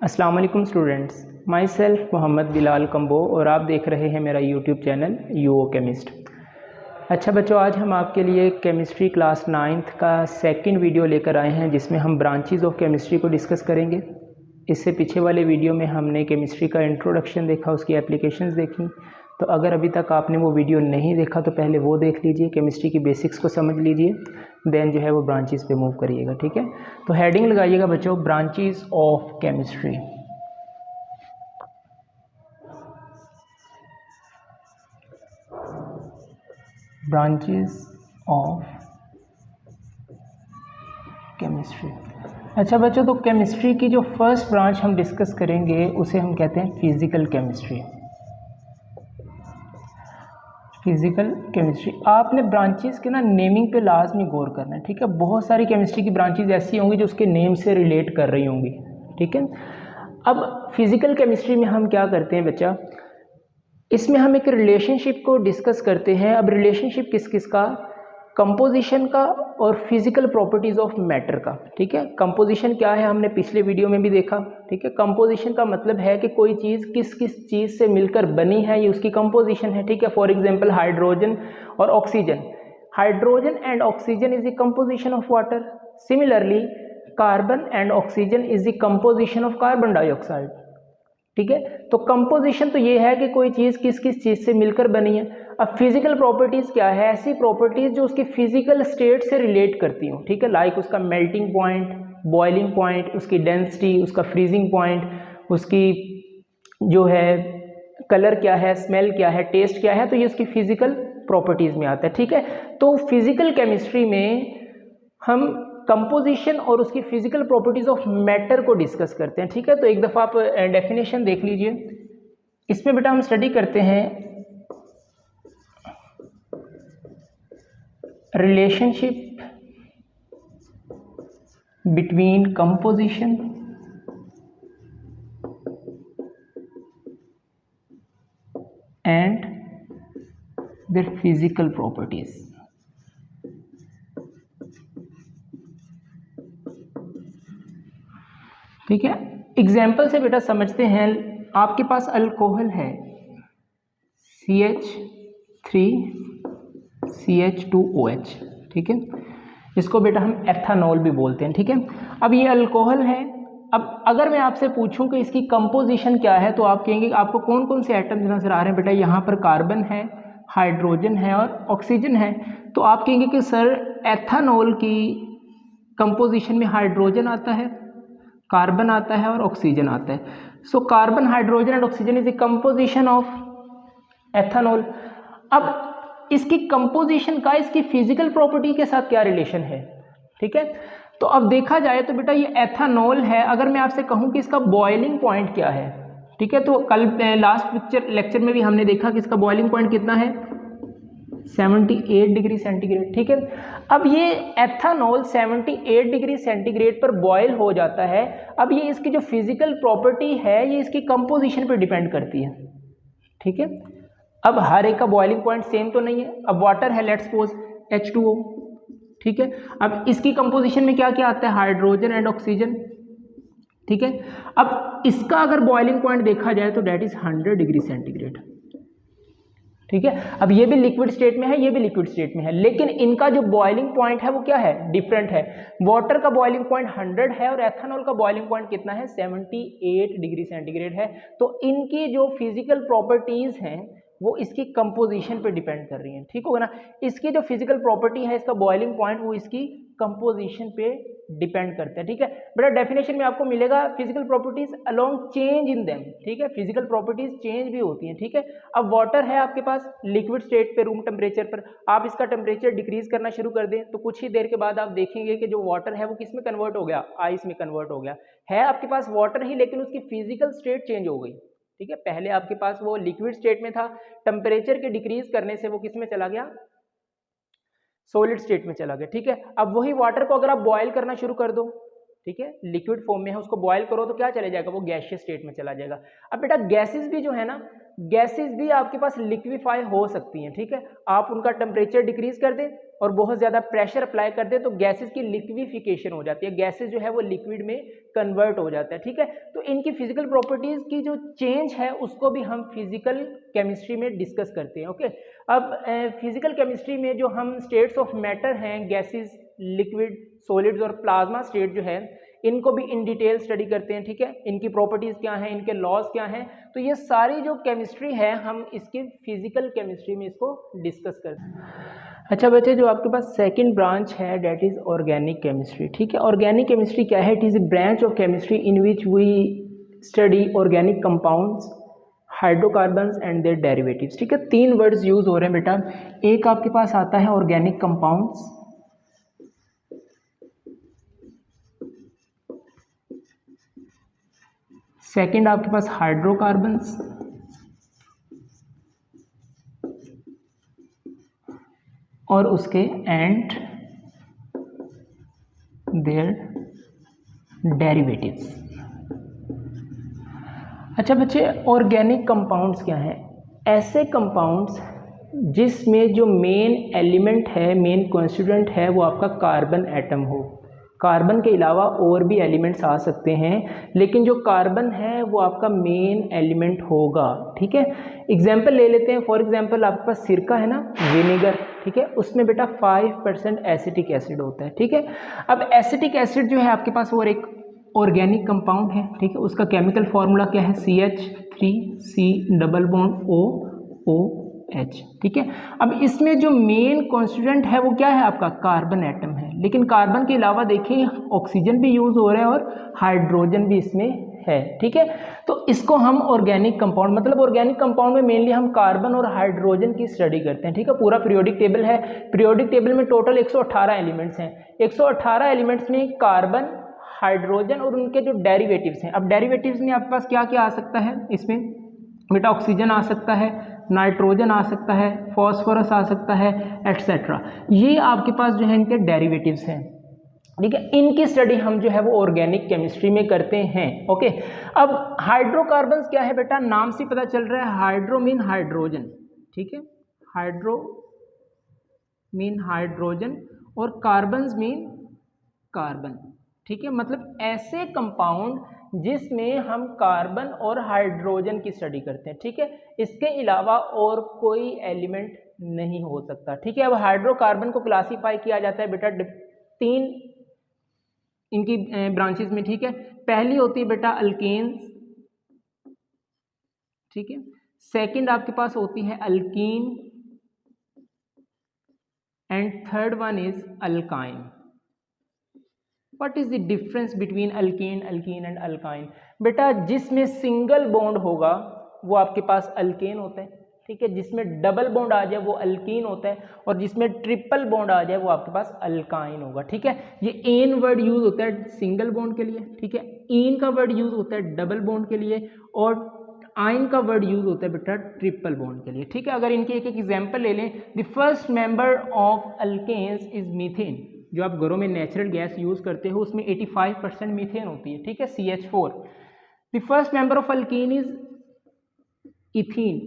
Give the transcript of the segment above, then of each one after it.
अस्सलाम वालेकुम students, myself Mohammad Bilal Kamboh और आप देख रहे हैं मेरा यूट्यूब चैनल यूओ केमिस्ट। अच्छा बच्चों, आज हम आपके लिए केमिस्ट्री क्लास 9th का सेकंड वीडियो लेकर आए हैं जिसमें हम ब्रांचेस ऑफ केमिस्ट्री को डिस्कस करेंगे। इससे पीछे वाले वीडियो में हमने केमिस्ट्री का इंट्रोडक्शन देखा, उसकी एप्लीकेशंस देखी। तो अगर अभी तक आपने वो वीडियो नहीं देखा तो पहले वो देख लीजिए, केमिस्ट्री की बेसिक्स को समझ लीजिए, देन जो है वो ब्रांचेस पे मूव करिएगा। ठीक है, तो हेडिंग लगाइएगा बच्चों, branches of chemistry. Branches of chemistry. अच्छा बच्चों, तो केमिस्ट्री की जो फर्स्ट ब्रांच हम डिस्कस करेंगे उसे हम कहते हैं फिजिकल केमिस्ट्री। फिजिकल केमिस्ट्री, आपने ब्रांचेस के ना नेमिंग पे लाजमी गौर करना है। ठीक है, बहुत सारी केमिस्ट्री की ब्रांचेस ऐसी होंगी जो उसके नेम से रिलेट कर रही होंगी। ठीक है, अब फिजिकल केमिस्ट्री में हम क्या करते हैं बच्चा, इसमें हम एक रिलेशनशिप को डिस्कस करते हैं। अब रिलेशनशिप किस किस का, कंपोजिशन का और फिजिकल प्रॉपर्टीज ऑफ मैटर का। ठीक है, कंपोजिशन क्या है हमने पिछले वीडियो में भी देखा। ठीक है, कंपोजिशन का मतलब है कि कोई चीज़ किस किस चीज़ से मिलकर बनी है, ये उसकी कंपोजिशन है। ठीक है, फॉर एग्जांपल हाइड्रोजन और oxygen, hydrogen and oxygen is the composition of water. Similarly carbon and oxygen is the composition of carbon dioxide. ठीक है, तो कंपोजिशन तो ये है कि कोई चीज़ किस किस चीज़ से मिलकर बनी है। अब फिजिकल प्रॉपर्टीज़ क्या है, ऐसी प्रॉपर्टीज़ जो उसकी फिजिकल स्टेट से रिलेट करती हूँ। ठीक है, लाइक उसका मेल्टिंग पॉइंट, बॉइलिंग पॉइंट, उसकी डेंसिटी, उसका फ्रीजिंग पॉइंट, उसकी जो है कलर क्या है, स्मेल क्या है, टेस्ट क्या है, तो ये उसकी फिजिकल प्रॉपर्टीज़ में आता है। ठीक है, तो फिजिकल केमिस्ट्री में हम कंपोजिशन और उसकी फिजिकल प्रॉपर्टीज ऑफ मैटर को डिस्कस करते हैं। ठीक है, तो एक दफ़ा आप डेफिनेशन देख लीजिए। इसमें बेटा हम स्टडी करते हैं relationship between composition and their physical properties. ठीक है, एग्जाम्पल से बेटा समझते हैं। आपके पास अल्कोहल है CH3CH2OH। ठीक है, इसको बेटा हम एथानॉल भी बोलते हैं। ठीक है, अब ये अल्कोहल है। अब अगर मैं आपसे पूछूं कि इसकी कंपोजिशन क्या है तो आप कहेंगे आपको कौन कौन से एटम्स नजर आ रहे हैं बेटा, यहाँ पर कार्बन है, हाइड्रोजन है और ऑक्सीजन है। तो आप कहेंगे कि सर एथानॉल की कंपोजिशन में हाइड्रोजन आता है, कार्बन आता है और ऑक्सीजन आता है। So carbon, hydrogen and oxygen is the composition of ethanol. अब इसकी कंपोजिशन का इसकी फिजिकल प्रॉपर्टी के साथ क्या रिलेशन है। ठीक है, तो अब देखा जाए तो बेटा ये एथानॉल है। अगर मैं आपसे कहूं कि इसका बॉइलिंग पॉइंट क्या है, ठीक है, तो कल लास्ट लेक्चर में भी हमने देखा कि इसका बॉइलिंग पॉइंट कितना है, 78 डिग्री सेंटीग्रेड। ठीक है, अब ये एथानॉल 78 डिग्री सेंटीग्रेड पर बॉयल हो जाता है। अब ये इसकी जो फिजिकल प्रॉपर्टी है ये इसकी कंपोजिशन पर डिपेंड करती है। ठीक है, अब हर एक का बॉइलिंग पॉइंट सेम तो नहीं है। अब वाटर है, लेट्स सपोज H2O। ठीक है, अब इसकी कंपोजिशन में क्या क्या आता है, हाइड्रोजन एंड ऑक्सीजन। ठीक है, अब इसका अगर बॉइलिंग पॉइंट देखा जाए तो डेट इज 100 डिग्री सेंटीग्रेड। ठीक है, अब ये भी लिक्विड स्टेट में है, ये भी लिक्विड स्टेट में है, लेकिन इनका जो बॉइलिंग पॉइंट है वो क्या है, डिफरेंट है। वाटर का बॉइलिंग पॉइंट 100 है और एथेनॉल का बॉइलिंग पॉइंट कितना है, 78 डिग्री सेंटीग्रेड है। तो इनकी जो फिजिकल प्रॉपर्टीज हैं वो इसकी कंपोजिशन पे डिपेंड कर रही हैं। ठीक होगा ना, इसकी जो फिजिकल प्रॉपर्टी है, इसका बॉइलिंग पॉइंट, वो इसकी कंपोजिशन पे डिपेंड करते हैं। ठीक है बेटा, डेफिनेशन में आपको मिलेगा physical properties along change in them. ठीक है, फिजिकल प्रॉपर्टीज चेंज भी होती हैं। ठीक है, अब वाटर है आपके पास लिक्विड स्टेट पे, रूम टेम्परेचर पर, आप इसका टेम्परेचर डिक्रीज करना शुरू कर दें तो कुछ ही देर के बाद आप देखेंगे कि जो वाटर है वो किस में कन्वर्ट हो गया, आइस में कन्वर्ट हो गया। है आपके पास वाटर ही, लेकिन उसकी फिजिकल स्टेट चेंज हो गई। ठीक है, पहले आपके पास वो लिक्विड स्टेट में था, टेम्परेचर के डिक्रीज करने से वो किस में चला गया, सॉलिड स्टेट में चला गया। ठीक है, अब वही वाटर को अगर आप बॉयल करना शुरू कर दो, ठीक है, लिक्विड फॉर्म में है, उसको बॉयल करो तो क्या चले जाएगा, वो गैसियस स्टेट में चला जाएगा। अब बेटा गैसेस भी जो है ना, गैसेस भी आपके पास लिक्विफाई हो सकती हैं। ठीक है, आप उनका टेम्परेचर डिक्रीज कर दें और बहुत ज़्यादा प्रेशर अप्लाई कर दे तो गैसेस की लिक्विफिकेशन हो जाती है, गैसेस जो है वो लिक्विड में कन्वर्ट हो जाता है, ठीक है। तो इनकी फिजिकल प्रॉपर्टीज़ की जो चेंज है उसको भी हम फिजिकल केमिस्ट्री में डिस्कस करते हैं, ओके। अब फिजिकल केमिस्ट्री में जो हम स्टेट्स ऑफ मैटर हैं, गैसेस, लिक्विड, सॉलिड्स और प्लाज्मा स्टेट जो है, इनको भी इन डिटेल स्टडी करते हैं, ठीक है। इनकी प्रॉपर्टीज़ क्या हैं, इनके लॉज क्या हैं, तो ये सारी जो केमिस्ट्री है हम इसकी फिजिकल केमिस्ट्री में इसको डिस्कस करते हैं। अच्छा बच्चे, जो आपके पास सेकंड ब्रांच है दैट इज़ ऑर्गेनिक केमिस्ट्री, ठीक है। ऑर्गेनिक केमिस्ट्री क्या है? It is a branch of chemistry in which we study organic compounds, hydrocarbons and their derivatives, ठीक है। 3 वर्ड्स यूज हो रहे हैं बेटा। एक आपके पास आता है ऑर्गेनिक कंपाउंड्स, सेकंड आपके पास हाइड्रोकार्बन्स, और उसके एंड देयर डेरिवेटिव्स। अच्छा बच्चे, ऑर्गेनिक कंपाउंड्स क्या हैं? ऐसे कंपाउंड्स जिसमें जो मेन एलिमेंट है, मेन कॉन्स्टिट्यूएंट है, वो आपका कार्बन एटम हो। कार्बन के अलावा और भी एलिमेंट्स आ सकते हैं, लेकिन जो कार्बन है वो आपका मेन एलिमेंट होगा, ठीक है। एग्जाम्पल ले लेते हैं। फॉर एग्जाम्पल आपके पास सिरका है ना, विनेगर, ठीक है, उसमें बेटा 5% एसिटिक एसिड होता है, ठीक है। अब एसिटिक एसिड जो है आपके पास वो एक ऑर्गेनिक कंपाउंड है, ठीक है। उसका केमिकल फार्मूला क्या है? CH3COOH, ठीक है। अब इसमें जो मेन कॉन्स्टिट्यूएंट है वो क्या है? आपका कार्बन एटम है, लेकिन कार्बन के अलावा देखिए ऑक्सीजन भी यूज हो रहा है और हाइड्रोजन भी इसमें है, ठीक है। तो इसको हम ऑर्गेनिक कंपाउंड, मतलब ऑर्गेनिक कंपाउंड में मेनली हम कार्बन और हाइड्रोजन की स्टडी करते हैं, ठीक है। पूरा पीरियोडिक टेबल है, पीरियोडिक टेबल में टोटल 118 एलिमेंट्स हैं। 118 एलिमेंट्स में कार्बन, हाइड्रोजन और उनके जो डेरिवेटिव्स हैं। अब डेरिवेटिव्स में आपके पास क्या क्या आ सकता है? इसमें बेटा ऑक्सीजन आ सकता है, नाइट्रोजन आ सकता है, फॉस्फोरस आ सकता है, एटसेट्रा। ये आपके पास जो है इनके डेरिवेटिव्स हैं, ठीक है। इनकी स्टडी हम जो है वो ऑर्गेनिक केमिस्ट्री में करते हैं, ओके। अब हाइड्रोकार्बन्स क्या है बेटा? नाम से पता चल रहा है, हाइड्रो मीन हाइड्रोजन, ठीक है, हाइड्रो मीन हाइड्रोजन और कार्बन्स मीन कार्बन, ठीक है। मतलब ऐसे कंपाउंड जिसमें हम कार्बन और हाइड्रोजन की स्टडी करते हैं, ठीक है। इसके अलावा और कोई एलिमेंट नहीं हो सकता, ठीक है। अब हाइड्रोकार्बन को क्लासीफाई किया जाता है बेटा 3 इनकी ब्रांचेस में, ठीक है। पहली होती है बेटा अल्केन्स, ठीक है। सेकंड आपके पास होती है alkyne and third one is alkyne. What is the difference between alkene and alkyne? बेटा जिसमें सिंगल बॉन्ड होगा वो आपके पास अल्केन होता है, ठीक है। जिसमें डबल बॉन्ड आ जाए वो अल्कीन होता है, और जिसमें ट्रिपल बॉन्ड आ जाए वो आपके पास अल्काइन होगा, ठीक है। ये एन वर्ड यूज होता है सिंगल बॉन्ड के लिए, ठीक है। इन का वर्ड यूज होता है डबल बॉन्ड के लिए, और आइन का वर्ड यूज होता है बेटा ट्रिपल बॉन्ड के लिए, ठीक है। अगर इनके एक एक एग्जाम्पल ले लें, the first member of alkanes is methane. जो आप घरों में नेचुरल गैस यूज करते हो उसमें 85% मीथेन होती है, ठीक है, CH4। The first member of alkene is ethene,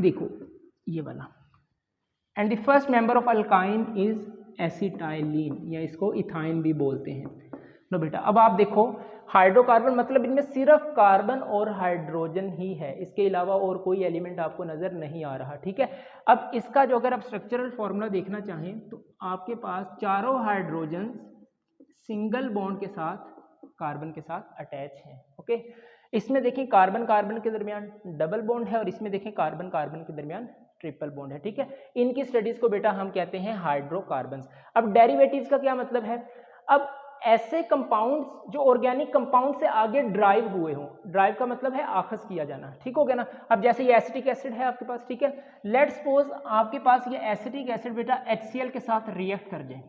देखो ये वाला। And the first member of alkyne is acetylene, या इसको इथाइन भी बोलते हैं। लो बेटा, अब आप देखो हाइड्रोकार्बन मतलब इनमें सिर्फ कार्बन और हाइड्रोजन ही है, इसके अलावा और कोई एलिमेंट आपको नजर नहीं आ रहा, ठीक है। अब इसका जो अगर आप स्ट्रक्चरल फॉर्मूला देखना चाहें तो आपके पास चारों हाइड्रोजन सिंगल बॉन्ड के साथ कार्बन के साथ अटैच हैं, ओके। इसमें देखें कार्बन कार्बन के दरमियान डबल बॉन्ड है, और इसमें देखें कार्बन कार्बन के दरमियान ट्रिपल बॉन्ड है, ठीक है। इनकी स्टडीज को बेटा हम कहते हैं हाइड्रोकार्बन्स। अब डेरिवेटिव्स का क्या मतलब है? अब ऐसे कंपाउंड्स जो ऑर्गेनिक कंपाउंड से आगे ड्राइव हुए हों, ड्राइव का मतलब है आखस किया जाना, ठीक हो गया ना। अब जैसे ये एसिटिक एसिड है आपके पास, ठीक है, लेट्स सपोज आपके पास ये एसिटिक एसिड बेटा HCl के साथ रिएक्ट कर जाए,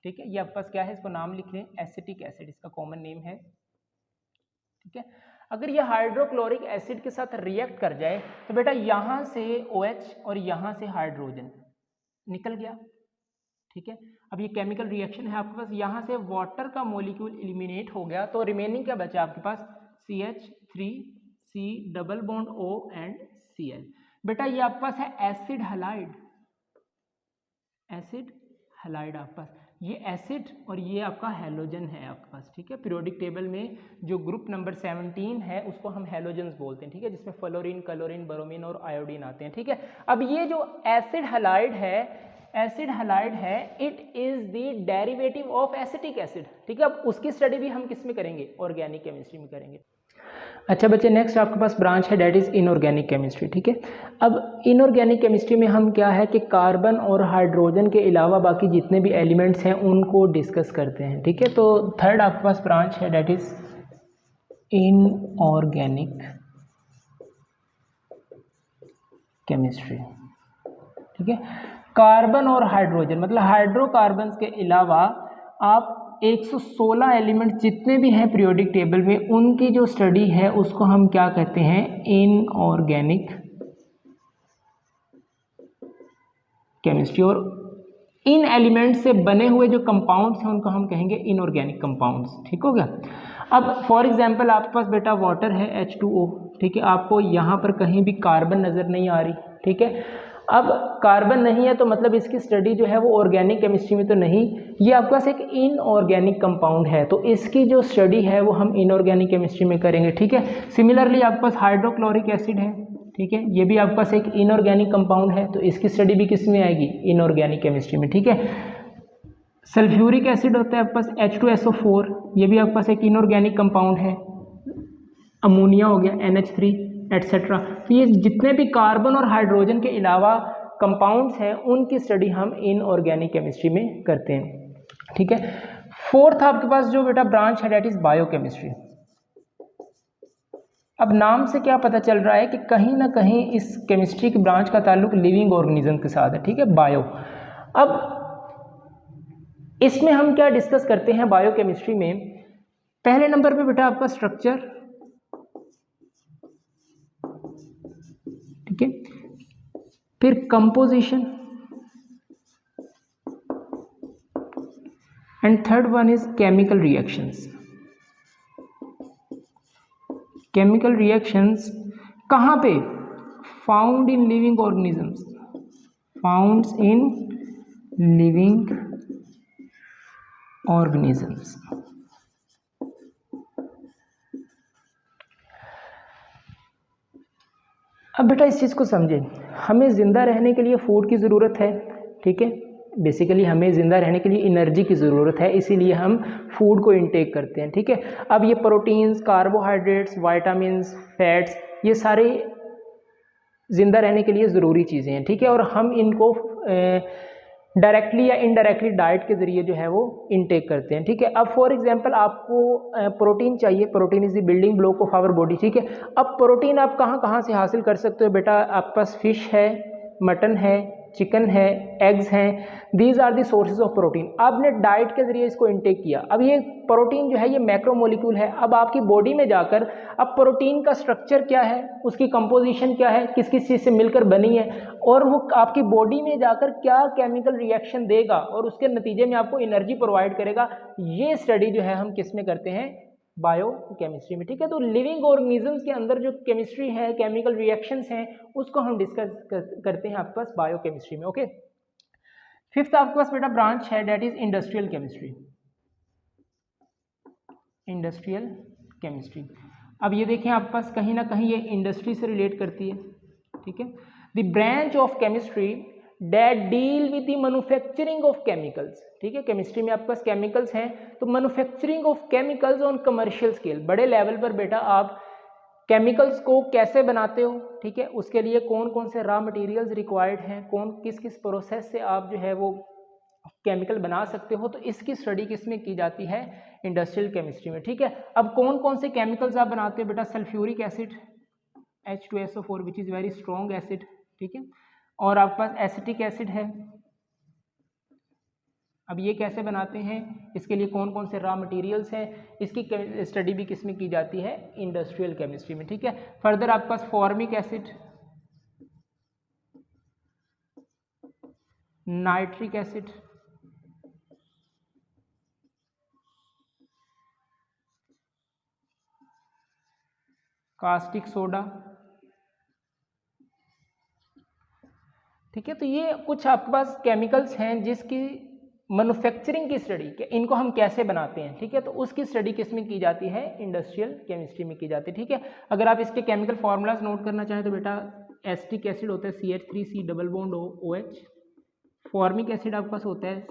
ठीक है। ये आपके पास क्या है, इसको नाम लिख लें एसिटिक एसिड, इसका कॉमन नेम है, ठीक है। अगर ये हाइड्रोक्लोरिक एसिड के साथ रिएक्ट कर जाए तो बेटा यहां से OH और यहां से हाइड्रोजन निकल गया, ठीक है। अब ये केमिकल रिएक्शन है आपके पास, यहाँ से वाटर का मॉलिक्यूल एलिमिनेट हो गया, तो रिमेनिंग क्या बचा आपके पास? CH3C double bond O and Cl। बेटा ये आपके पास है एसिड हैलाइड, एसिड हैलाइड आपके पास, ये एसिड और ये आपका हैलोजन है आपके पास, ठीक है। पीरियोडिक टेबल में जो ग्रुप नंबर 17 है उसको हम हैलोजन्स बोलते हैं, ठीक है, जिसमें फ्लोरीन, क्लोरीन, ब्रोमीन और आयोडीन आते हैं, ठीक है। अब ये जो एसिड हैलाइड है it is the derivative of acetic acid, ठीक है। अब उसकी स्टडी भी हम किस में करेंगे, ऑर्गेनिक केमिस्ट्री में करेंगे। अच्छा बच्चे, नेक्स्ट आपके पास ब्रांच है डेट इज इनऑर्गेनिक केमिस्ट्री, ठीक है। अब इनऑर्गेनिक केमिस्ट्री में हम क्या है कि कार्बन और हाइड्रोजन के अलावा बाकी जितने भी एलिमेंट्स हैं उनको डिस्कस करते हैं, ठीक है। तो थर्ड आपके पास ब्रांच है डेट इज इनऑर्गेनिक केमिस्ट्री, ठीक है। कार्बन और हाइड्रोजन मतलब हाइड्रोकार्बन्स के अलावा आप 116 एलिमेंट जितने भी हैं पीरियोडिक टेबल में उनकी जो स्टडी है उसको हम क्या कहते हैं, इनऑर्गेनिक केमिस्ट्री। और इन एलिमेंट से बने हुए जो कंपाउंड्स हैं उनको हम कहेंगे इनऑर्गेनिक कंपाउंड्स, ठीक हो गया। अब फॉर एग्जांपल आपके पास बेटा वाटर है H2O, ठीक है, आपको यहाँ पर कहीं भी कार्बन नज़र नहीं आ रही, ठीक है। अब कार्बन नहीं है तो मतलब इसकी स्टडी जो है वो ऑर्गेनिक केमिस्ट्री में तो नहीं, ये आपके पास एक इनऑर्गेनिक कंपाउंड है तो इसकी जो स्टडी है वो हम इनऑर्गेनिक केमिस्ट्री में करेंगे, ठीक है। सिमिलरली आपके पास हाइड्रोक्लोरिक एसिड है, ठीक है, ये भी आपके पास एक इनऑर्गेनिक कंपाउंड है तो इसकी स्टडी भी किस में आएगी, इनऑर्गेनिक केमिस्ट्री में, ठीक है। सल्फ्यूरिक एसिड होता है आपके पास H2SO4, ये भी आपके पास एक इनऑर्गेनिक कंपाउंड है। अमोनिया हो गया NH3 एटसेट्रा। तो ये जितने भी कार्बन और हाइड्रोजन के अलावा कंपाउंड्स हैं उनकी स्टडी हम इनऑर्गेनिक केमिस्ट्री में करते हैं, ठीक है। फोर्थ आपके पास जो बेटा ब्रांच है डेट इज बायोकेमिस्ट्री। अब नाम से क्या पता चल रहा है कि कहीं ना कहीं इस केमिस्ट्री की ब्रांच का ताल्लुक लिविंग ऑर्गेनिज्म के साथ है, ठीक है, बायो। अब इसमें हम क्या डिस्कस करते हैं बायोकेमिस्ट्री में, पहले नंबर पे बेटा आपका स्ट्रक्चर, ठीक है, फिर composition and third one is chemical reactions. Chemical reactions कहाँ पे, found in living organisms, found in living organisms. अब बेटा इस चीज़ को समझें, हमें ज़िंदा रहने के लिए फूड की ज़रूरत है, ठीक है, बेसिकली हमें ज़िंदा रहने के लिए एनर्जी की ज़रूरत है, इसीलिए हम फूड को इनटेक करते हैं, ठीक है। अब ये प्रोटीन्स, कार्बोहाइड्रेट्स, वाइटामिन्स, फैट्स, ये सारे ज़िंदा रहने के लिए ज़रूरी चीज़ें हैं, ठीक है, और हम इनको डायरेक्टली या इनडायरेक्टली डाइट के ज़रिए जो है वो इनटेक करते हैं, ठीक है। अब फॉर एग्जांपल आपको प्रोटीन चाहिए, protein is the building block of our body, ठीक है। अब प्रोटीन आप कहाँ कहाँ से हासिल कर सकते हो बेटा, आपके पास फिश है, मटन है, चिकन है, एग्स हैं, these are the sources of protein. आपने डाइट के जरिए इसको इनटेक किया, अब ये प्रोटीन जो है ये मैक्रोमोलिक्यूल है, अब आपकी बॉडी में जाकर अब प्रोटीन का स्ट्रक्चर क्या है, उसकी कंपोजिशन क्या है, किस किस चीज़ से मिलकर बनी है, और वो आपकी बॉडी में जाकर क्या केमिकल रिएक्शन देगा और उसके नतीजे में आपको एनर्जी प्रोवाइड करेगा, ये स्टडी जो है हम किस में करते हैं, बायो केमिस्ट्री में, ठीक है। तो लिविंग ऑर्गेनिजम्स के अंदर जो केमिस्ट्री है, केमिकल रिएक्शंस हैं, उसको हम डिस्कस करते हैं आपके पास बायो केमिस्ट्री में, ओके। फिफ्थ आपके पास बेटा ब्रांच है that is industrial chemistry. Industrial chemistry, अब ये देखें आपके पास कहीं ना कहीं ये इंडस्ट्री से रिलेट करती है, ठीक है। The branch of chemistry that deal with the manufacturing of chemicals, ठीक है, केमिस्ट्री में आपके पास केमिकल्स हैं तो manufacturing of chemicals on commercial scale, बड़े लेवल पर बेटा आप केमिकल्स को कैसे बनाते हो, ठीक है, उसके लिए कौन कौन से रॉ मटेरियल्स रिक्वायर्ड हैं, कौन किस किस प्रोसेस से आप जो है वो केमिकल बना सकते हो, तो इसकी स्टडी किस में की जाती है, इंडस्ट्रियल केमिस्ट्री में, ठीक है। अब कौन कौन से केमिकल्स आप बनाते हो बेटा, sulphuric acid H2SO4 which is very strong acid, ठीक है, और आपके पास एसिटिक एसिड है। अब ये कैसे बनाते हैं, इसके लिए कौन कौन से रॉ मटेरियल्स हैं, इसकी स्टडी भी किस में की जाती है, इंडस्ट्रियल केमिस्ट्री में, ठीक है। फर्दर आपके पास formic acid, nitric acid, caustic soda, ठीक है। तो ये कुछ आपके पास केमिकल्स हैं जिसकी मैन्युफैक्चरिंग की स्टडी, कि इनको हम कैसे बनाते हैं, ठीक है, तो उसकी स्टडी किस में की जाती है, इंडस्ट्रियल केमिस्ट्री में की जाती है, ठीक है। अगर आप इसके केमिकल फार्मूलाज नोट करना चाहें तो बेटा एसिटिक एसिड होता है CH3C double bond OH, formic acid आपके पास होता है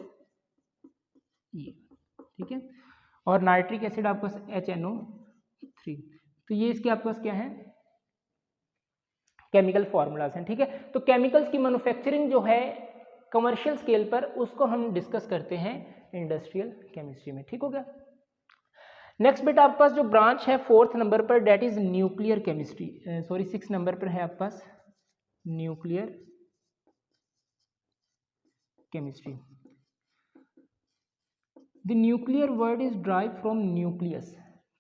ये, ठीक है, और नाइट्रिक एसिड आपके पास HNO3। तो ये इसके आपके पास क्या है, केमिकल फार्मूलाज हैं, ठीक है। तो केमिकल्स की मैन्युफैक्चरिंग जो है कमर्शियल स्केल पर, उसको हम डिस्कस करते हैं इंडस्ट्रियल केमिस्ट्री में, ठीक हो गया। नेक्स्ट बेटा आपके पास जो ब्रांच है 4th नंबर पर, that is nuclear chemistry, sorry 6 number पर है आपके पास nuclear chemistry. The nuclear word is drive from nucleus,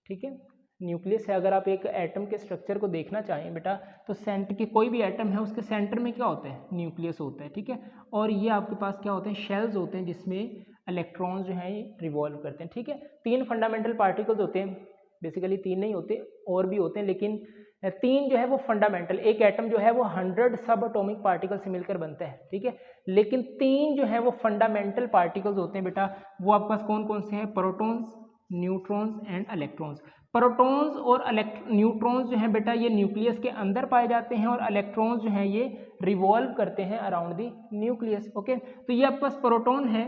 ठीक है, न्यूक्लियस है। अगर आप एक एटम के स्ट्रक्चर को देखना चाहें बेटा, तो सेंटर के कोई भी एटम है उसके सेंटर में क्या होता है, न्यूक्लियस होता है, ठीक है। और ये आपके पास क्या होते हैं, शेल्स होते हैं जिसमें इलेक्ट्रॉन्स जो हैं रिवॉल्व करते हैं, ठीक है। 3 फंडामेंटल पार्टिकल्स होते हैं, बेसिकली 3 नहीं होते और भी होते हैं, लेकिन 3 जो है वो फंडामेंटल, एक एटम जो है वो 100 सब एटॉमिक पार्टिकल से मिलकर बनता है, ठीक है, लेकिन 3 जो है वो फंडामेंटल पार्टिकल्स होते हैं बेटा, वो आपके पास कौन कौन से हैं, protons, neutrons and electrons. Protons और न्यूट्रॉन्स जो हैं बेटा ये न्यूक्लियस के अंदर पाए जाते हैं, और इलेक्ट्रॉन्स जो हैं ये रिवॉल्व करते हैं अराउंड द न्यूक्लियस, ओके। तो ये आपके पास प्रोटॉन है,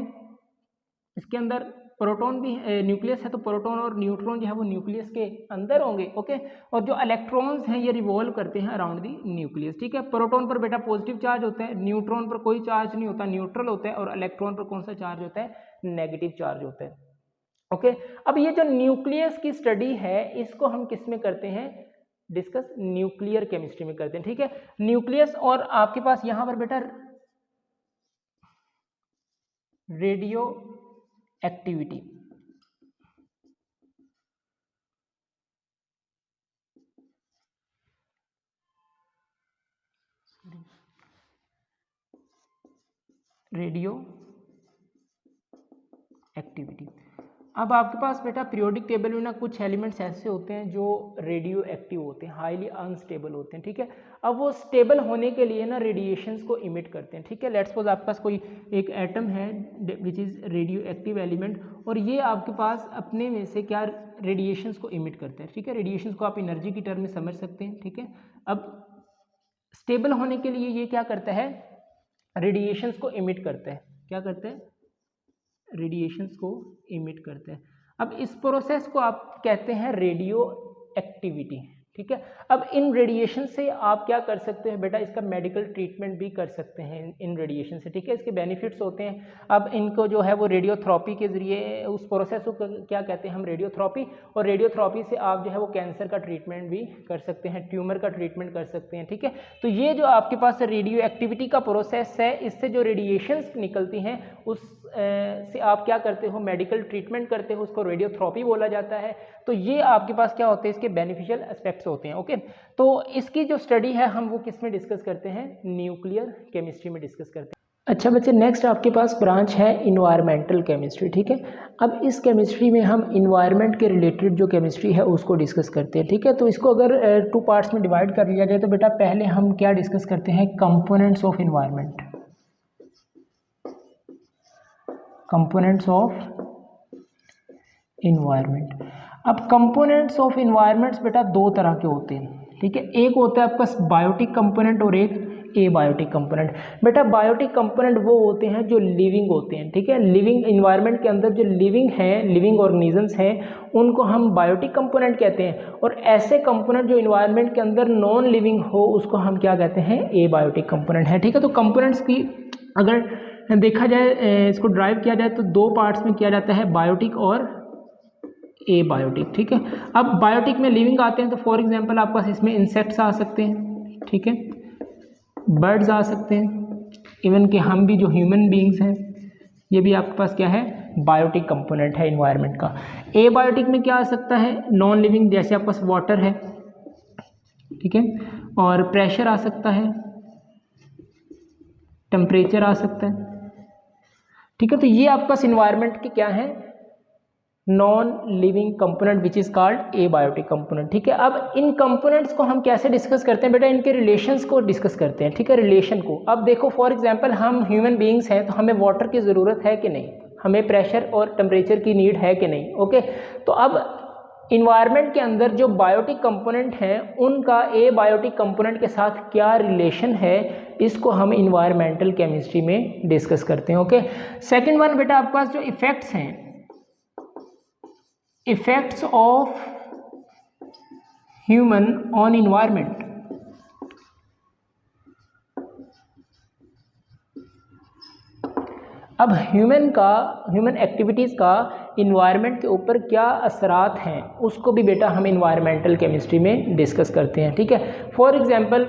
इसके अंदर प्रोटॉन भी न्यूक्लियस है, तो प्रोटॉन और न्यूट्रॉन जो है वो न्यूक्लियस के अंदर होंगे, ओके। और जो इलेक्ट्रॉन्स हैं ये रिवॉल्व करते हैं अराउंड दी न्यूक्लियस, ठीक है। प्रोटॉन पर बेटा पॉजिटिव चार्ज होता है, न्यूट्रॉन पर कोई चार्ज नहीं होता, न्यूट्रल होता है, और इलेक्ट्रॉन पर कौन सा चार्ज होता है, नेगेटिव चार्ज होता है, ओके। अब ये जो न्यूक्लियस की स्टडी है इसको हम किस में करते हैं, डिस्कस न्यूक्लियर केमिस्ट्री में करते हैं, ठीक है। न्यूक्लियस और आपके पास यहां पर बेटा रेडियो एक्टिविटी, रेडियो एक्टिविटी। अब आपके पास बेटा पीरियोडिक टेबल में ना कुछ एलिमेंट्स ऐसे होते हैं जो रेडियो एक्टिव होते हैं, हाईली अनस्टेबल होते हैं, ठीक है। अब वो स्टेबल होने के लिए ना रेडिएशंस को इमिट करते हैं, ठीक है। लेट्स सपोज आपके पास कोई एक एटम है which is radio active element, और ये आपके पास अपने में से क्या रेडिएशंस को इमिट करते हैं, ठीक है। रेडिएशंस को आप एनर्जी की टर्म में समझ सकते हैं, ठीक है। अब स्टेबल होने के लिए ये क्या करता है, रेडिएशंस को इमिट करता है, क्या करता है, रेडिएशंस को इमिट करते हैं। अब इस प्रोसेस को आप कहते हैं रेडियो एक्टिविटी, ठीक है। अब इन रेडिएशन से आप क्या कर सकते हैं बेटा, इसका मेडिकल ट्रीटमेंट भी कर सकते हैं इन रेडिएशन से, ठीक है। इसके बेनिफिट्स होते हैं। अब इनको जो है वो रेडियोथेरेपी के जरिए उस प्रोसेस को क्या कहते हैं हम, रेडियोथेरेपी, और रेडियोथेरेपी से आप जो है वो कैंसर का ट्रीटमेंट भी कर सकते हैं, ट्यूमर का ट्रीटमेंट कर सकते हैं, ठीक है। तो ये जो आपके पास रेडियो एक्टिविटी का प्रोसेस है, इससे जो रेडिएशंस निकलती हैं उस से आप क्या करते हो, मेडिकल ट्रीटमेंट करते हो, उसको रेडियोथेरेपी बोला जाता है। तो ये आपके पास क्या होते हैं, इसके बेनिफिशियल एस्पेक्ट्स होते हैं, ओके। तो इसकी जो स्टडी है हम वो किस में डिस्कस करते हैं, न्यूक्लियर केमिस्ट्री में डिस्कस करते हैं। अच्छा बच्चे, नेक्स्ट आपके पास ब्रांच है इन्वायरमेंटल केमिस्ट्री, ठीक है। अब इस केमिस्ट्री में हम इन्वायरमेंट के रिलेटेड जो केमिस्ट्री है उसको डिस्कस करते हैं, ठीक है। तो इसको अगर 2 पार्ट्स में डिवाइड कर लिया जाए तो बेटा पहले हम क्या डिस्कस करते हैं, components of environment, components of environment. अब कंपोनेंट्स ऑफ इन्वायरमेंट्स बेटा 2 तरह के होते हैं, ठीक है। एक होता है आपका बायोटिक कंपोनेंट और एक एबायोटिक कंपोनेंट। बेटा बायोटिक कंपोनेंट वो होते हैं जो लिविंग होते हैं, ठीक है। लिविंग इन्वायरमेंट के अंदर जो लिविंग है, लिविंग ऑर्गेनिजम्स हैं, उनको हम बायोटिक कंपोनेंट कहते हैं। और ऐसे कंपोनेंट जो इन्वायरमेंट के अंदर नॉन लिविंग हो उसको हम क्या कहते हैं, एबायोटिक कंपोनेंट है, ठीक है। तो कंपोनेंट्स की अगर देखा जाए, इसको ड्राइव किया जाए तो 2 पार्ट्स में किया जाता है, बायोटिक और एबायोटिक, ठीक है। अब बायोटिक में लिविंग आते हैं तो फॉर एग्जांपल आपके पास इसमें इंसेक्ट्स आ सकते हैं, ठीक है, बर्ड्स आ सकते हैं, इवन कि हम भी जो ह्यूमन बीइंग्स हैं ये भी आपके पास क्या है, बायोटिक कंपोनेंट है इन्वायरमेंट का। एबायोटिक में क्या आ सकता है, नॉन लिविंग, जैसे आपके पास वाटर है, ठीक है, और प्रेशर आ सकता है, टेम्परेचर आ सकता है, ठीक है। तो ये आपके पास इन्वायरमेंट के क्या है, non living component which is called abiotic component. ठीक है, अब इन कंपोनेंट्स को हम कैसे डिस्कस करते हैं बेटा, इनके रिलेशंस को डिस्कस करते हैं। ठीक है, रिलेशन को। अब देखो फॉर एग्जांपल हम ह्यूमन बीइंग्स हैं, तो हमें वाटर की ज़रूरत है कि नहीं, हमें प्रेशर और टेम्परेचर की नीड है कि नहीं। ओके, तो अब इन्वायरमेंट के अंदर जो बायोटिक कंपोनेंट हैं उनका एबायोटिक कंपोनेंट के साथ क्या रिलेशन है, इसको हम इन्वायरमेंटल केमिस्ट्री में डिस्कस करते हैं। ओके, सेकंड वन बेटा आपके पास जो इफेक्ट्स हैं, effects of human on environment. अब ह्यूमन एक्टिविटीज़ का इन्वायरमेंट के ऊपर क्या असरात हैं, उसको भी बेटा हम इन्वायरमेंटल केमिस्ट्री में डिस्कस करते हैं। ठीक है, फॉर एग्जांपल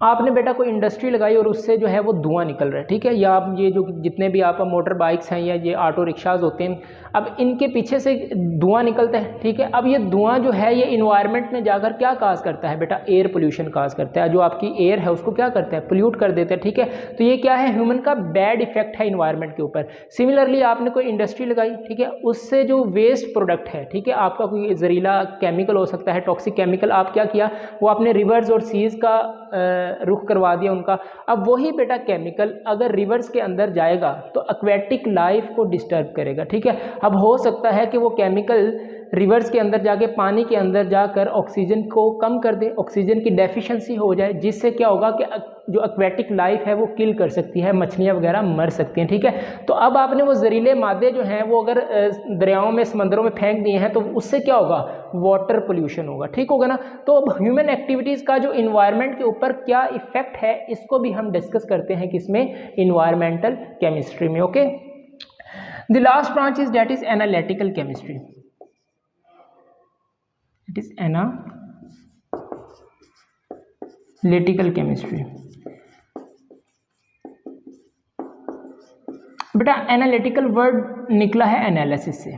आपने बेटा कोई इंडस्ट्री लगाई और उससे जो है वो धुआं निकल रहा है। ठीक है, या आप ये जो जितने भी आप मोटर बाइक्स हैं या ये ऑटो रिक्शाज होते हैं, अब इनके पीछे से धुआं निकलता है। ठीक है, अब ये धुआं जो है ये इन्वायरमेंट में जाकर क्या काज करता है बेटा, एयर पोल्यूशन काज करता है। जो आपकी एयर है उसको क्या करता है, पोल्यूट कर देता है। ठीक है, तो ये क्या है, ह्यूमन का बैड इफेक्ट है इन्वायरमेंट के ऊपर। सिमिलरली आपने कोई इंडस्ट्री लगाई, ठीक है, उससे जो वेस्ट प्रोडक्ट है, ठीक है, आपका कोई जहरीला केमिकल हो सकता है, टॉक्सिक केमिकल, आप क्या किया, वो आपने रिवर्स और सीज का रुख करवा दिया उनका। अब वही बेटा केमिकल अगर रिवर्स के अंदर जाएगा तो एक्वेटिक लाइफ को डिस्टर्ब करेगा। ठीक है, अब हो सकता है कि वो केमिकल रिवर्स के अंदर जाके पानी के अंदर जाकर ऑक्सीजन को कम कर दे, ऑक्सीजन की डेफिशिएंसी हो जाए, जिससे क्या होगा कि जो एक्वेटिक लाइफ है वो किल कर सकती है, मछलियाँ वगैरह मर सकती हैं। ठीक है, तो अब आपने वो जहरीले मादे जो हैं वो अगर दरियाओं में, समंदरों में फेंक दिए हैं, तो उससे क्या होगा, वाटर पोल्यूशन होगा। ठीक होगा ना। तो अब ह्यूमन एक्टिविटीज़ का जो इन्वायरमेंट के ऊपर क्या इफेक्ट है, इसको भी हम डिस्कस करते हैं किसमें, इन्वायरमेंटल केमिस्ट्री में। Okay, the last branch is that is analytical chemistry. It is analytical chemistry. बेटा एनालिटिकल वर्ड निकला है एनालिसिस से।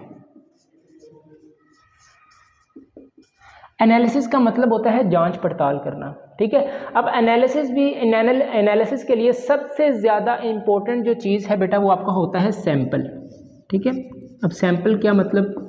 एनालिसिस का मतलब होता है जांच पड़ताल करना। ठीक है, अब एनालिसिस के लिए सबसे ज़्यादा इम्पोर्टेंट जो चीज़ है बेटा वो आपका होता है सैंपल। ठीक है, अब सैंपल क्या मतलब,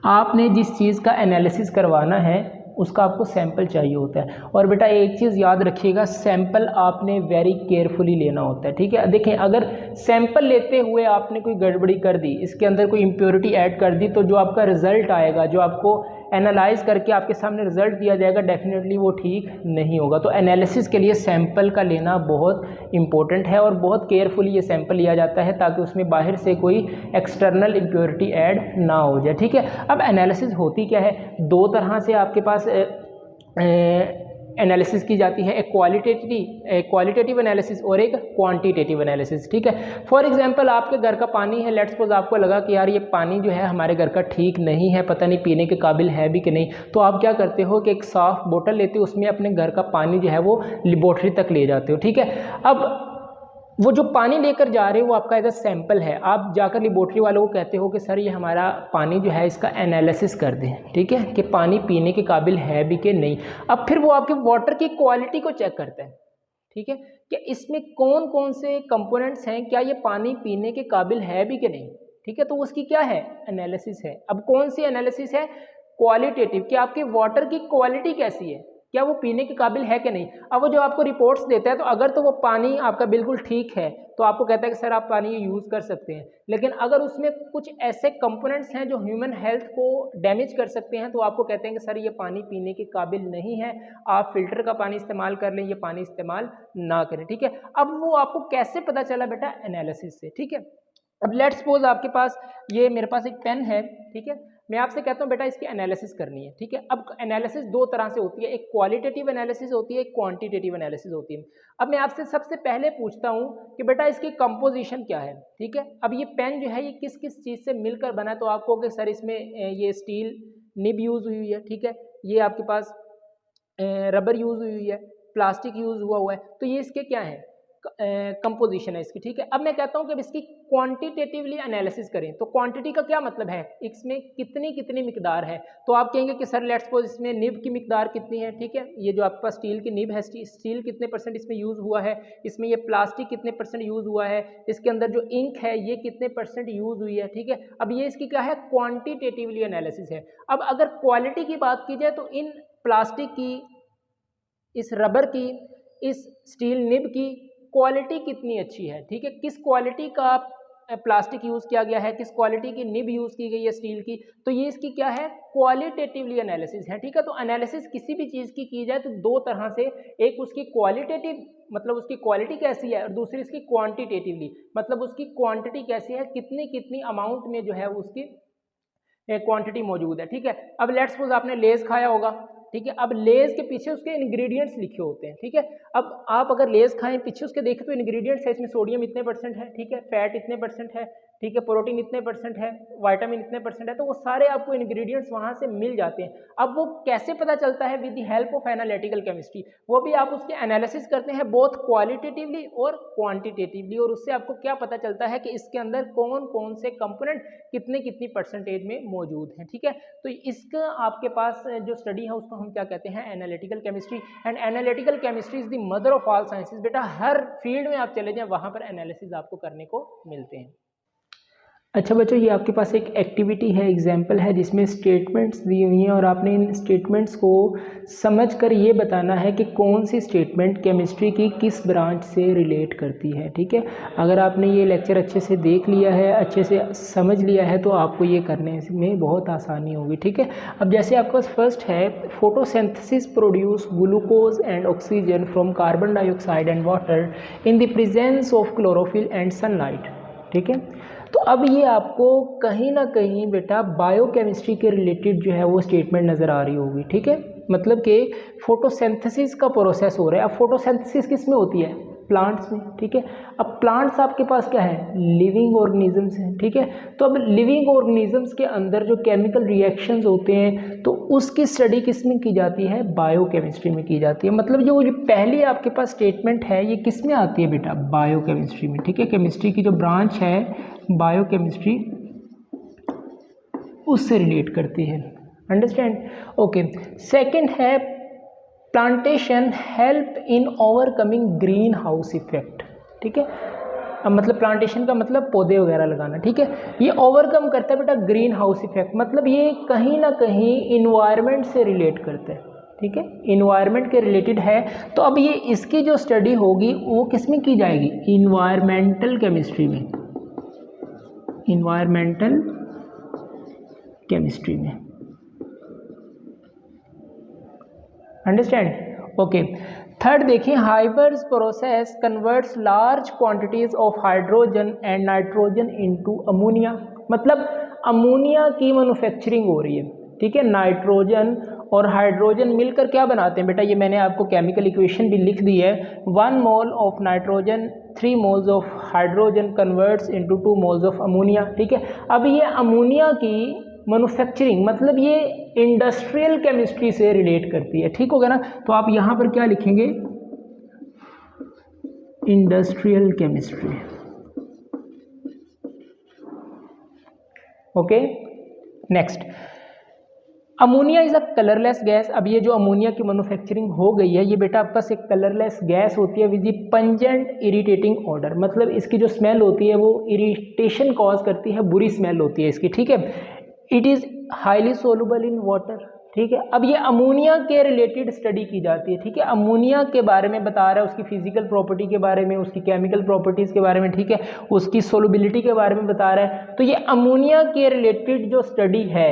आपने जिस चीज़ का एनालिसिस करवाना है उसका आपको सैंपल चाहिए होता है। और बेटा एक चीज़ याद रखिएगा, सैंपल आपने वेरी केयरफुली लेना होता है। ठीक है, देखें अगर सैंपल लेते हुए आपने कोई गड़बड़ी कर दी, इसके अंदर कोई इम्प्योरिटी ऐड कर दी, तो जो आपका रिजल्ट आएगा, जो आपको एनालाइज करके आपके सामने रिजल्ट दिया जाएगा, डेफिनेटली वो ठीक नहीं होगा। तो एनालिसिस के लिए सैंपल का लेना बहुत इंपॉर्टेंट है और बहुत केयरफुली ये सैंपल लिया जाता है ताकि उसमें बाहर से कोई एक्सटर्नल इम्प्योरिटी ऐड ना हो जाए। ठीक है, अब एनालिसिस होती क्या है, दो तरह से आपके पास एनालिसिस की जाती है, एक क्वालिटेटिव एनालिसिस और एक क्वांटिटेटिव एनालिसिस। ठीक है, फॉर एग्जांपल आपके घर का पानी है, लेट्स सपोज आपको लगा कि यार ये पानी जो है हमारे घर का ठीक नहीं है, पता नहीं पीने के काबिल है भी कि नहीं, तो आप क्या करते हो कि एक साफ बोतल लेते हो, उसमें अपने घर का पानी जो है वो लेबोरेटरी तक ले जाते हो। ठीक है, अब वो जो पानी लेकर जा रहे हो वो आपका एज अ सैंपल है, आप जाकर लेबोरेटरी वालों को कहते हो कि सर ये हमारा पानी जो है इसका एनालिसिस कर दें। ठीक है, कि पानी पीने के काबिल है भी कि नहीं। अब फिर वो आपके वाटर की क्वालिटी को चेक करता है। ठीक है, कि इसमें कौन कौन से कंपोनेंट्स हैं, क्या ये पानी पीने के काबिल है भी कि नहीं। ठीक है, तो उसकी क्या है, एनालिसिस है। अब कौन सी एनालिसिस है, क्वालिटेटिव, कि आपके वाटर की क्वालिटी कैसी है, क्या वो पीने के काबिल है कि नहीं। अब वो जो आपको रिपोर्ट्स देता है, तो अगर तो वो पानी आपका बिल्कुल ठीक है तो आपको कहता है कि सर आप पानी यूज़ कर सकते हैं, लेकिन अगर उसमें कुछ ऐसे कंपोनेंट्स हैं जो ह्यूमन हेल्थ को डैमेज कर सकते हैं तो आपको कहते हैं कि सर ये पानी पीने के काबिल नहीं है, आप फिल्टर का पानी इस्तेमाल कर लें, ये पानी इस्तेमाल ना करें। ठीक है, अब वो आपको कैसे पता चला बेटा, एनालिसिस से। ठीक है, अब लेट्स सपोज आपके पास ये मेरे पास एक पेन है। ठीक है, मैं आपसे कहता हूँ बेटा इसकी एनालिसिस करनी है। ठीक है, अब एनालिसिस दो तरह से होती है, एक क्वालिटेटिव एनालिसिस होती है, एक क्वांटिटेटिव एनालिसिस होती है। अब मैं आपसे सबसे पहले पूछता हूँ कि बेटा इसकी कंपोजिशन क्या है। ठीक है, अब ये पेन जो है ये किस किस चीज़ से मिलकर बना है, तो आपको कि सर इसमें ये स्टील निब यूज़ हुई है। ठीक है, ये आपके पास रबर यूज़ हुई है, प्लास्टिक यूज़ हुआ है, तो ये इसके क्या है, कंपोजिशन है इसकी, ठीक है। अब मैं कहता हूँ कि अब इसकी क्वांटिटेटिवली एनालिसिस करें, तो क्वांटिटी का क्या मतलब है, इसमें कितनी कितनी मिकदार है। तो आप कहेंगे कि सर लेट्स सपोज इसमें निब की मिकदार कितनी है, ठीक है, ये जो आपके पास स्टील की निब है, स्टील कितने % इसमें यूज़ हुआ है, इसमें ये प्लास्टिक कितने % यूज़ हुआ है, इसके अंदर जो इंक है ये कितने % यूज़ हुई है, ठीक है। अब ये इसकी क्या है, क्वान्टिटेटिवली एनालिसिस है। अब अगर क्वालिटी की बात की जाए तो इन प्लास्टिक की, इस रबर की, इस स्टील निब की क्वालिटी कितनी अच्छी है, ठीक है, किस क्वालिटी का प्लास्टिक यूज़ किया गया है, किस क्वालिटी की निब यूज़ की गई है स्टील की, तो ये इसकी क्या है, क्वालिटेटिवली एनालिसिस है, ठीक है। तो एनालिसिस किसी भी चीज़ की जाए तो दो तरह से, एक उसकी क्वालिटेटिव मतलब उसकी क्वालिटी कैसी है, और दूसरी इसकी क्वांटिटेटिवली मतलब उसकी क्वांटिटी कैसी है, कितनी कितनी अमाउंट में जो है उसकी क्वांटिटी मौजूद है, ठीक है। अब लेट्स सपोज आपने लेज़ खाया होगा, ठीक है, अब लेज़ के पीछे उसके इंग्रेडिएंट्स लिखे होते हैं, ठीक है। अब आप अगर लेज़ खाएं, पीछे उसके देखें तो इंग्रेडिएंट्स है, इसमें सोडियम इतने % है, ठीक है, फैट इतने % है, ठीक है, प्रोटीन इतने % है, विटामिन इतने % है, तो वो सारे आपको इंग्रेडिएंट्स वहाँ से मिल जाते हैं। अब वो कैसे पता चलता है, with the help of analytical chemistry, वो भी आप उसके एनालिसिस करते हैं बोथ क्वालिटेटिवली और क्वांटिटेटिवली, और उससे आपको क्या पता चलता है कि इसके अंदर कौन कौन से कंपोनेंट कितने कितनी % में मौजूद हैं, ठीक है। तो इसका आपके पास जो स्टडी है उसको हम क्या कहते हैं, analytical chemistry. And analytical chemistry is the mother of all sciences. बेटा हर फील्ड में आप चले जाएं वहाँ पर एनालिसिस आपको करने को मिलते हैं। अच्छा बच्चों, ये आपके पास एक एक्टिविटी है, एग्जाम्पल है, जिसमें स्टेटमेंट्स दी हुई हैं और आपने इन स्टेटमेंट्स को समझकर ये बताना है कि कौन सी स्टेटमेंट केमिस्ट्री की किस ब्रांच से रिलेट करती है, ठीक है। अगर आपने ये लेक्चर अच्छे से देख लिया है, अच्छे से समझ लिया है, तो आपको ये करने में बहुत आसानी होगी, ठीक है। अब जैसे आपके पास फर्स्ट है, photosynthesis produce glucose and oxygen from carbon dioxide and water in the presence of chlorophyll and sunlight, ठीक है। तो अब ये आपको कहीं ना कहीं बेटा बायोकेमिस्ट्री के रिलेटेड जो है वो स्टेटमेंट नज़र आ रही होगी, ठीक है। मतलब कि फोटोसिंथेसिस का प्रोसेस हो रहा है। अब फोटोसिंथेसिस किस में होती है, प्लांट्स में, ठीक है। अब प्लांट्स आपके पास क्या है, लिविंग ऑर्गेनिजम्स हैं, ठीक है। तो अब लिविंग ऑर्गेनिजम्स के अंदर जो केमिकल रिएक्शंस होते हैं तो उसकी स्टडी किस में की जाती है, बायोकेमिस्ट्री में की जाती है। मतलब जो ये पहली आपके पास स्टेटमेंट है ये किस में आती है बेटा, बायोकेमिस्ट्री में, ठीक है। केमिस्ट्री की जो ब्रांच है बायोकेमिस्ट्री उससे रिलेट करती है, अंडरस्टैंड, ओके। सेकंड है plantation help in overcoming green house effect, ठीक है। अब मतलब प्लांटेशन का मतलब पौधे वगैरह लगाना, ठीक है। ये ओवरकम करता है बेटा ग्रीन हाउस इफेक्ट, मतलब ये कहीं ना कहीं इन्वायरमेंट से रिलेट करता है, ठीक है, इन्वायरमेंट के रिलेटेड है। तो अब ये इसकी जो स्टडी होगी वो किस में की जाएगी, इन्वायरमेंटल केमिस्ट्री में, इन्वायरमेंटल केमिस्ट्री में, अंडरस्टैंड, ओके। थर्ड देखिए, Haber's process converts large quantities of hydrogen and nitrogen into ammonia, मतलब अमोनिया की मैन्युफैक्चरिंग हो रही है, ठीक है। नाइट्रोजन और हाइड्रोजन मिलकर क्या बनाते हैं बेटा, ये मैंने आपको केमिकल इक्वेशन भी लिख दी है। 1 mole of nitrogen 3 moles of hydrogen converts into 2 moles of ammonia, ठीक है। अब ये अमोनिया की मैन्युफैक्चरिंग मतलब ये इंडस्ट्रियल केमिस्ट्री से रिलेट करती है, ठीक हो गया ना। तो आप यहाँ पर क्या लिखेंगे, industrial chemistry, okay. Next, ammonia is a colourless gas. अब ये जो अमोनिया की मैन्युफैक्चरिंग हो गई है ये बेटा आपके पास एक कलरलेस गैस होती है with the pungent irritating order, मतलब इसकी जो स्मेल होती है वो इरिटेशन कॉज करती है, बुरी स्मेल होती है इसकी, ठीक है। It is highly soluble in water, ठीक है। अब ये अमोनिया के रिलेटेड स्टडी की जाती है, ठीक है। अमोनिया के बारे में बता रहा है, उसकी फिजिकल प्रॉपर्टी के बारे में, उसकी केमिकल प्रॉपर्टीज़ के बारे में, ठीक है, उसकी सोलुबिलिटी के बारे में बता रहा है। तो ये अमोनिया के रिलेटेड जो स्टडी है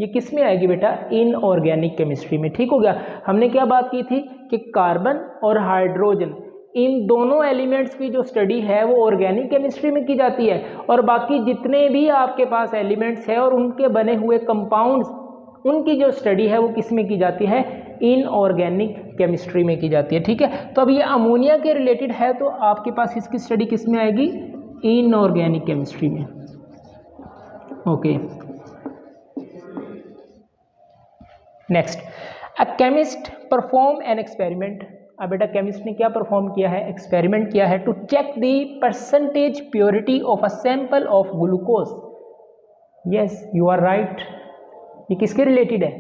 ये किस में आएगी बेटा, इनऑर्गेनिक केमिस्ट्री में, ठीक हो गया। हमने क्या बात की थी कि कार्बन और हाइड्रोजन इन दोनों एलिमेंट्स की जो स्टडी है वो ऑर्गेनिक केमिस्ट्री में की जाती है, और बाकी जितने भी आपके पास एलिमेंट्स हैं और उनके बने हुए कंपाउंड्स उनकी जो स्टडी है वो किस में की जाती है, इनऑर्गेनिक केमिस्ट्री में की जाती है, ठीक है। तो अब ये अमोनिया के रिलेटेड है तो आपके पास इसकी स्टडी किस में आएगी, इनऑर्गेनिक केमिस्ट्री में, okay. Next, a chemist perform an experiment. अब बेटा केमिस्ट ने क्या परफॉर्म किया है, एक्सपेरिमेंट किया है to check the percentage purity of a sample of glucose. Yes you are right. ये किसके रिलेटेड है,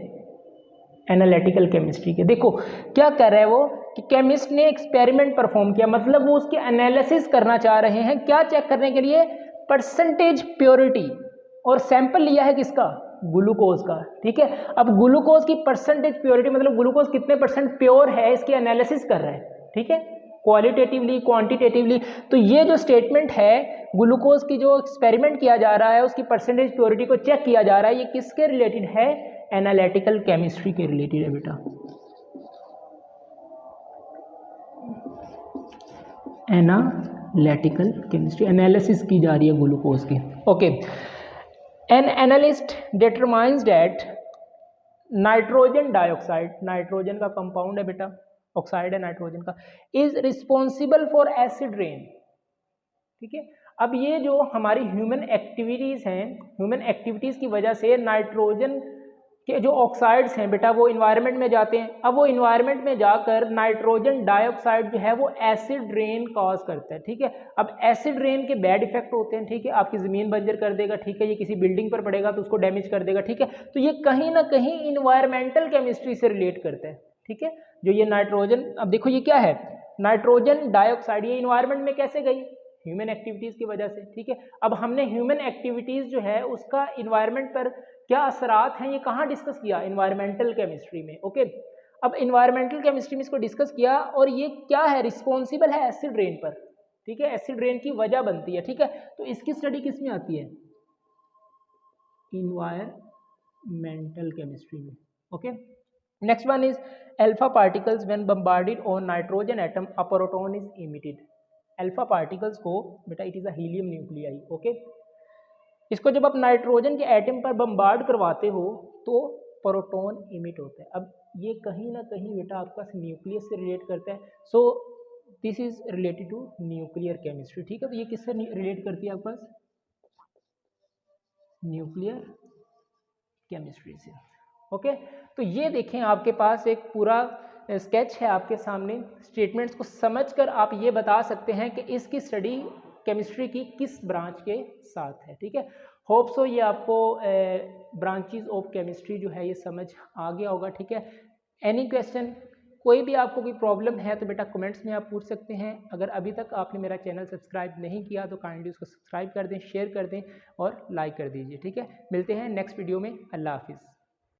एनालिटिकल केमिस्ट्री के। देखो क्या कर रहा है वो कि केमिस्ट ने एक्सपेरिमेंट परफॉर्म किया, मतलब वो उसकी एनालिसिस करना चाह रहे हैं, क्या चेक करने के लिए, परसेंटेज प्योरिटी, और सैंपल लिया है किसका, ग्लूकोज का। ठीक है, अब ग्लूकोज की परसेंटेज प्योरिटी मतलब ग्लूकोज कितने परसेंट प्योर है इसकी एनालिसिस कर रहा है। ठीक है, क्वालिटेटिवली क्वांटिटेटिवली। तो ये जो स्टेटमेंट है, ग्लूकोज की जो एक्सपेरिमेंट किया जा रहा है उसकी परसेंटेज प्योरिटी को चेक किया जा रहा है, ये किसके रिलेटेड है, एनालिटिकल केमिस्ट्री के रिलेटेड है बेटा। एनालिटिकल केमिस्ट्री, एनालिसिस की जा रही है ग्लूकोज की। Okay, an analyst determines that nitrogen dioxide, nitrogen का कंपाउंड है बेटा, ऑक्साइड है नाइट्रोजन का, is responsible for acid rain. ठीक है, अब ये जो हमारी ह्यूमन एक्टिविटीज़ हैं, ह्यूमन एक्टिविटीज़ की वजह से नाइट्रोजन के जो ऑक्साइड्स हैं बेटा वो इन्वायरमेंट में जाते हैं। अब वो इन्वायरमेंट में जाकर नाइट्रोजन डाइऑक्साइड जो है वो एसिड रेन कॉज करता है। ठीक है, अब एसिड रेन के बैड इफेक्ट होते हैं। ठीक है, आपकी ज़मीन बंजर कर देगा। ठीक है, ये किसी बिल्डिंग पर पड़ेगा तो उसको डैमेज कर देगा। ठीक है, तो ये कहीं ना कहीं इन्वायरमेंटल केमिस्ट्री से रिलेट करता है। ठीक है, जो ये नाइट्रोजन, अब देखो ये क्या है, नाइट्रोजन डाइऑक्साइड, ये इन्वायरमेंट में कैसे गई, ह्यूमन एक्टिविटीज़ की वजह से। ठीक है, अब हमने ह्यूमन एक्टिविटीज़ जो है उसका इन्वायरमेंट पर क्या असरात हैं, ये कहाँ डिस्कस किया, इन्वायरमेंटल केमिस्ट्री में। ओके, अब इन्वायरमेंटल केमिस्ट्री में इसको डिस्कस किया, और ये क्या है, रिस्पॉन्सिबल है एसिड रेन पर। ठीक है, एसिड रेन की वजह बनती है। ठीक है, तो इसकी स्टडी किस में आती है, इन्वायरमेंटल केमिस्ट्री में। Okay, next one is alpha particles when bombarded on nitrogen atom a proton is emitted. Alpha particles को बेटा it is a helium nuclei. Okay, इसको जब आप नाइट्रोजन के एटम पर बम्बार्ड करवाते हो तो प्रोटॉन इमिट होता है। अब ये कहीं ना कहीं बेटा आपका न्यूक्लियस से रिलेट करता है। So this is related to nuclear chemistry. ठीक है, तो ये किससे रिलेट करती है आपके पास, न्यूक्लियर केमिस्ट्री से। ओके, तो ये देखें आपके पास एक पूरा स्केच है आपके सामने। स्टेटमेंट्स को समझकर आप ये बता सकते हैं कि इसकी स्टडी केमिस्ट्री की किस ब्रांच के साथ है। ठीक है, होप सो ये आपको ब्रांचेस ऑफ केमिस्ट्री जो है ये समझ आ गया होगा। ठीक है, एनी क्वेश्चन, कोई भी आपको कोई प्रॉब्लम है तो बेटा कमेंट्स में आप पूछ सकते हैं। अगर अभी तक आपने मेरा चैनल सब्सक्राइब नहीं किया तो काइंडली उसको सब्सक्राइब कर दें, शेयर कर दें और लाइक कर दीजिए। ठीक है, मिलते हैं नेक्स्ट वीडियो में। अल्लाह हाफिज़।